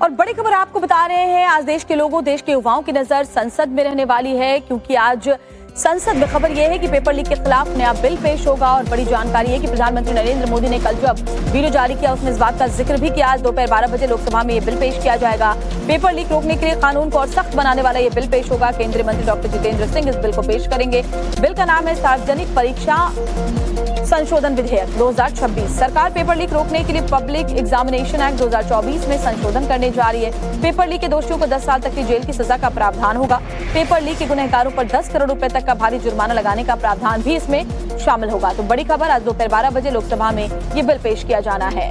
और बड़ी खबर आपको बता रहे हैं, आज देश के लोगों, देश के युवाओं की नजर संसद में रहने वाली है, क्योंकि आज संसद में खबर यह है कि पेपर लीक के खिलाफ नया बिल पेश होगा। और बड़ी जानकारी है कि प्रधानमंत्री नरेंद्र मोदी ने कल जब वीडियो जारी किया उसमें इस बात का जिक्र भी किया। आज दोपहर 12 बजे लोकसभा में यह बिल पेश किया जाएगा। पेपर लीक रोकने के लिए कानून को और सख्त बनाने वाला यह बिल पेश होगा। केंद्रीय मंत्री डॉक्टर जितेंद्र सिंह इस बिल को पेश करेंगे। बिल का नाम है सार्वजनिक परीक्षा संशोधन विधेयक 2026। सरकार पेपर लीक रोकने के लिए पब्लिक एग्जामिनेशन एक्ट 2024 में संशोधन करने जा रही है। पेपर लीक के दोषियों को 10 साल तक की जेल की सजा का प्रावधान होगा। पेपर लीक के गुनहगारों पर 10 करोड़ रुपए तक का भारी जुर्माना लगाने का प्रावधान भी इसमें शामिल होगा। तो बड़ी खबर, आज दोपहर 12 बजे लोकसभा में ये बिल पेश किया जाना है।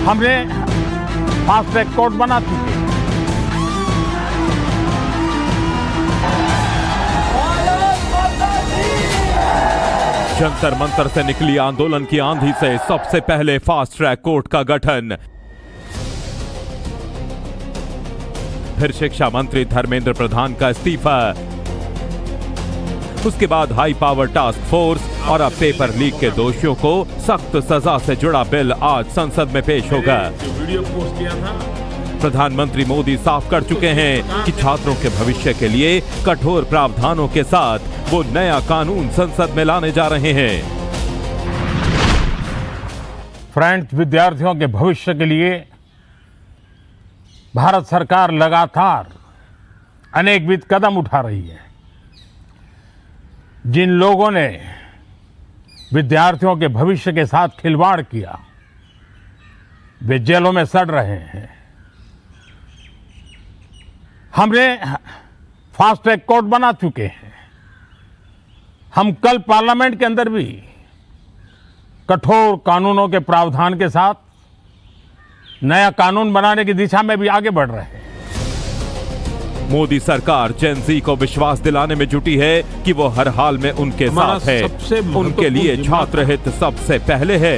हमने फास्ट ट्रैक कोर्ट बना चुके हैं। जंतर मंतर से निकली आंदोलन की आंधी से सबसे पहले फास्ट ट्रैक कोर्ट का गठन। फिर शिक्षा मंत्री धर्मेंद्र प्रधान का इस्तीफा। उसके बाद हाई पावर टास्क फोर्स और अब पेपर लीक के दोषियों को सख्त सजा से जुड़ा बिल आज संसद में पेश होगा। वीडियो पोस्ट किया था, प्रधानमंत्री मोदी साफ कर चुके हैं कि छात्रों के भविष्य के लिए कठोर प्रावधानों के साथ वो नया कानून संसद में लाने जा रहे हैं। फ्रेंड्स, विद्यार्थियों के भविष्य के लिए भारत सरकार लगातार अनेकविध कदम उठा रही है। जिन लोगों ने विद्यार्थियों के भविष्य के साथ खिलवाड़ किया वे जेलों में सड़ रहे हैं। हमने फास्ट ट्रैक कोर्ट बना चुके हैं। हम कल पार्लियामेंट के अंदर भी कठोर कानूनों के प्रावधान के साथ नया कानून बनाने की दिशा में भी आगे बढ़ रहे हैं। मोदी सरकार जेन ज़ी को विश्वास दिलाने में जुटी है कि वो हर हाल में उनके साथ है। उनके लिए छात्र हित सबसे पहले है।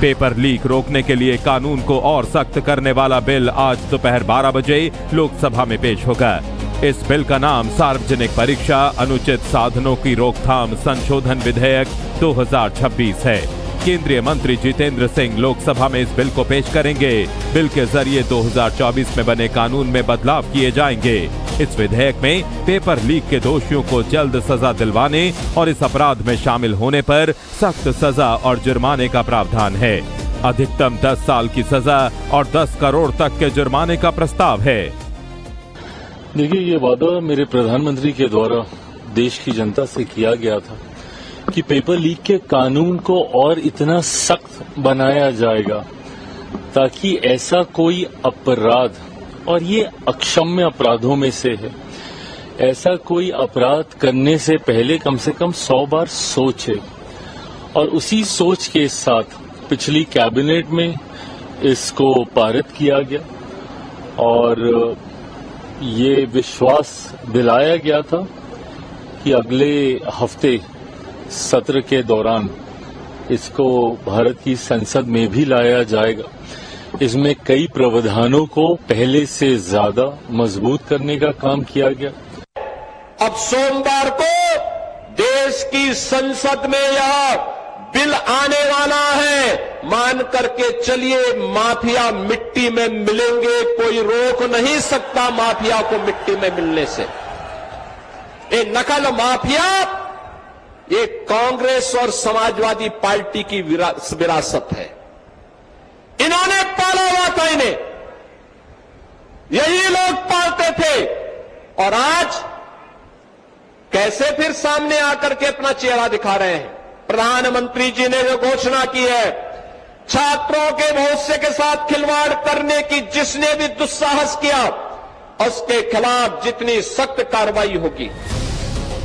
पेपर लीक रोकने के लिए कानून को और सख्त करने वाला बिल आज दोपहर 12 बजे लोकसभा में पेश होगा। इस बिल का नाम सार्वजनिक परीक्षा अनुचित साधनों की रोकथाम संशोधन विधेयक 2026 है। केंद्रीय मंत्री जितेंद्र सिंह लोकसभा में इस बिल को पेश करेंगे। बिल के जरिए 2024 में बने कानून में बदलाव किए जाएंगे। इस विधेयक में पेपर लीक के दोषियों को जल्द सजा दिलवाने और इस अपराध में शामिल होने पर सख्त सजा और जुर्माने का प्रावधान है। अधिकतम 10 साल की सजा और 10 करोड़ तक के जुर्माने का प्रस्ताव है। देखिए, ये वादा मेरे प्रधानमंत्री के द्वारा देश की जनता से किया गया था कि पेपर लीक के कानून को और इतना सख्त बनाया जाएगा ताकि ऐसा कोई अपराध, और ये अक्षम्य अपराधों में से है, ऐसा कोई अपराध करने से पहले कम से कम 100 बार सोचे। और उसी सोच के साथ पिछली कैबिनेट में इसको पारित किया गया और ये विश्वास दिलाया गया था कि अगले हफ्ते सत्र के दौरान इसको भारत की संसद में भी लाया जाएगा। इसमें कई प्रावधानों को पहले से ज्यादा मजबूत करने का काम किया गया। अब सोमवार को देश की संसद में यह बिल आने वाला है। मान करके चलिए, माफिया मिट्टी में मिलेंगे, कोई रोक नहीं सकता माफिया को मिट्टी में मिलने से। ये नकल माफिया ये कांग्रेस और समाजवादी पार्टी की विरासत है। इन्होंने पाला हुआ था, इन्हें यही लोग पालते थे। और आज कैसे फिर सामने आकर के अपना चेहरा दिखा रहे हैं। प्रधानमंत्री जी ने जो घोषणा की है, छात्रों के भविष्य के साथ खिलवाड़ करने की जिसने भी दुस्साहस किया उसके खिलाफ जितनी सख्त कार्रवाई होगी।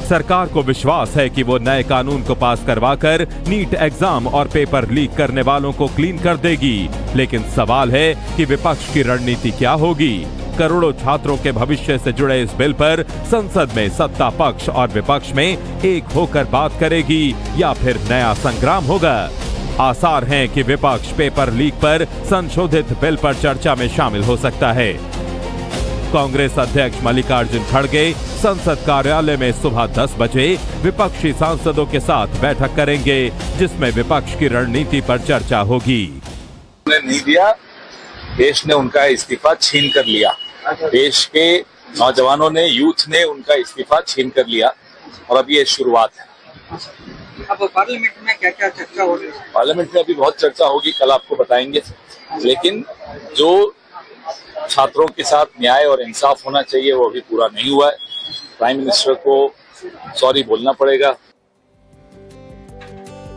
सरकार को विश्वास है कि वो नए कानून को पास करवाकर नीट एग्जाम और पेपर लीक करने वालों को क्लीन कर देगी। लेकिन सवाल है कि विपक्ष की रणनीति क्या होगी। करोड़ों छात्रों के भविष्य से जुड़े इस बिल पर संसद में सत्ता पक्ष और विपक्ष में एक होकर बात करेगी या फिर नया संग्राम होगा। आसार हैं कि विपक्ष पेपर लीक पर संशोधित बिल पर चर्चा में शामिल हो सकता है। कांग्रेस अध्यक्ष मल्लिकार्जुन खड़गे संसद कार्यालय में सुबह 10 बजे विपक्षी सांसदों के साथ बैठक करेंगे, जिसमें विपक्ष की रणनीति पर चर्चा होगी। नहीं दिया, देश ने उनका इस्तीफा छीन कर लिया। देश के नौजवानों ने, यूथ ने उनका इस्तीफा छीन कर लिया और अब ये शुरुआत है। अब पार्लियामेंट में क्या क्या चर्चा हो रही है? पार्लियामेंट में अभी बहुत चर्चा होगी, कल आपको बताएंगे। लेकिन जो छात्रों के साथ न्याय और इंसाफ होना चाहिए वो अभी पूरा नहीं हुआ है। प्राइम मिनिस्टर को सॉरी बोलना पड़ेगा।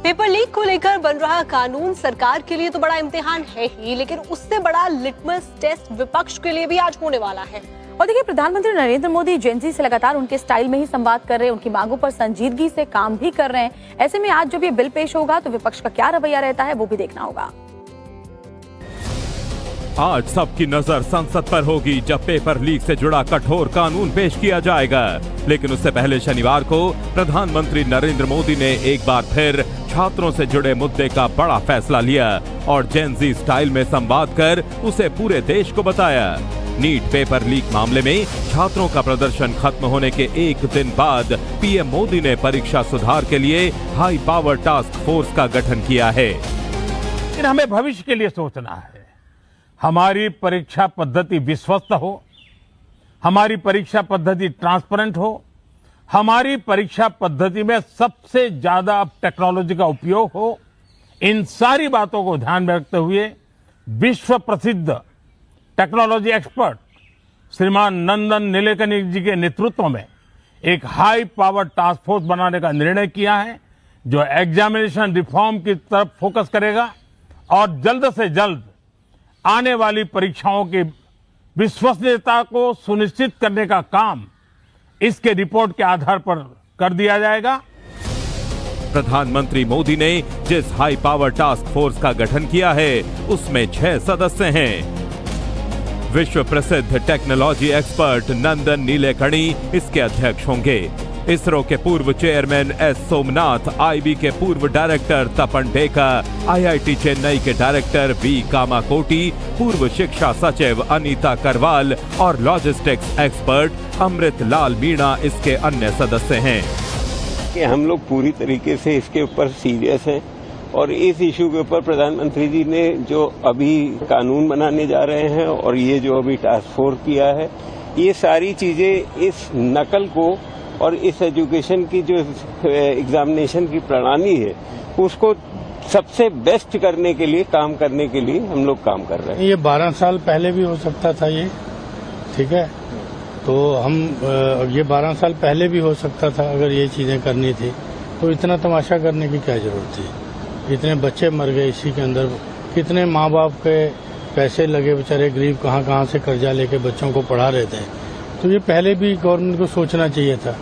पेपर लीक को लेकर बन रहा कानून सरकार के लिए तो बड़ा इम्तिहान है ही, लेकिन उससे बड़ा लिटमस टेस्ट विपक्ष के लिए भी आज होने वाला है। और देखिए, प्रधानमंत्री नरेंद्र मोदी जेनजी से लगातार उनके स्टाइल में ही संवाद कर रहे हैं, उनकी मांगों पर संजीदगी से काम भी कर रहे हैं। ऐसे में आज जब ये बिल पेश होगा तो विपक्ष का क्या रवैया रहता है वो भी देखना होगा। आज सबकी नजर संसद पर होगी, जब पेपर लीक से जुड़ा कठोर कानून पेश किया जाएगा। लेकिन उससे पहले शनिवार को प्रधानमंत्री नरेंद्र मोदी ने एक बार फिर छात्रों से जुड़े मुद्दे का बड़ा फैसला लिया और जेनजी स्टाइल में संवाद कर उसे पूरे देश को बताया। नीट पेपर लीक मामले में छात्रों का प्रदर्शन खत्म होने के एक दिन बाद पीएम मोदी ने परीक्षा सुधार के लिए हाई पावर टास्क फोर्स का गठन किया है। लेकिन हमें भविष्य के लिए सोचना है। हमारी परीक्षा पद्धति विश्वस्त हो, हमारी परीक्षा पद्धति ट्रांसपेरेंट हो, हमारी परीक्षा पद्धति में सबसे ज्यादा टेक्नोलॉजी का उपयोग हो। इन सारी बातों को ध्यान में रखते हुए विश्व प्रसिद्ध टेक्नोलॉजी एक्सपर्ट श्रीमान नंदन नीलेकनी जी के नेतृत्व में एक हाई पावर टास्क फोर्स बनाने का निर्णय किया है, जो एग्जामिनेशन रिफॉर्म की तरफ फोकस करेगा और जल्द से जल्द आने वाली परीक्षाओं की विश्वसनीयता को सुनिश्चित करने का काम इसके रिपोर्ट के आधार पर कर दिया जाएगा। प्रधानमंत्री मोदी ने जिस हाई पावर टास्क फोर्स का गठन किया है उसमें 6 सदस्य हैं। विश्व प्रसिद्ध टेक्नोलॉजी एक्सपर्ट नंदन नीलेकणी इसके अध्यक्ष होंगे। इसरो के पूर्व चेयरमैन एस सोमनाथ, आईबी के पूर्व डायरेक्टर तपन डेका, आईआईटी चेन्नई के डायरेक्टर वी कामाकोटी, पूर्व शिक्षा सचिव अनीता करवाल और लॉजिस्टिक्स एक्सपर्ट अमृत लाल मीणा इसके अन्य सदस्य हैं। कि हम लोग पूरी तरीके से इसके ऊपर सीरियस हैं और इस इशू के ऊपर प्रधानमंत्री जी ने जो अभी कानून बनाने जा रहे हैं और ये जो अभी टास्क फोर्स किया है, ये सारी चीजें इस नकल को और इस एजुकेशन की जो एग्जामिनेशन की प्रणाली है उसको सबसे बेस्ट करने के लिए, काम करने के लिए हम लोग काम कर रहे हैं। ये 12 साल पहले भी हो सकता था ये, ठीक है, तो हम ये 12 साल पहले भी हो सकता था अगर ये चीजें करनी थी। तो इतना तमाशा करने की क्या जरूरत थी? इतने बच्चे मर गए इसी के अंदर, कितने माँ बाप के पैसे लगे, बेचारे गरीब कहाँ से कर्जा लेके बच्चों को पढ़ा रहे थे। तो ये पहले भी गवर्नमेंट को सोचना चाहिए था।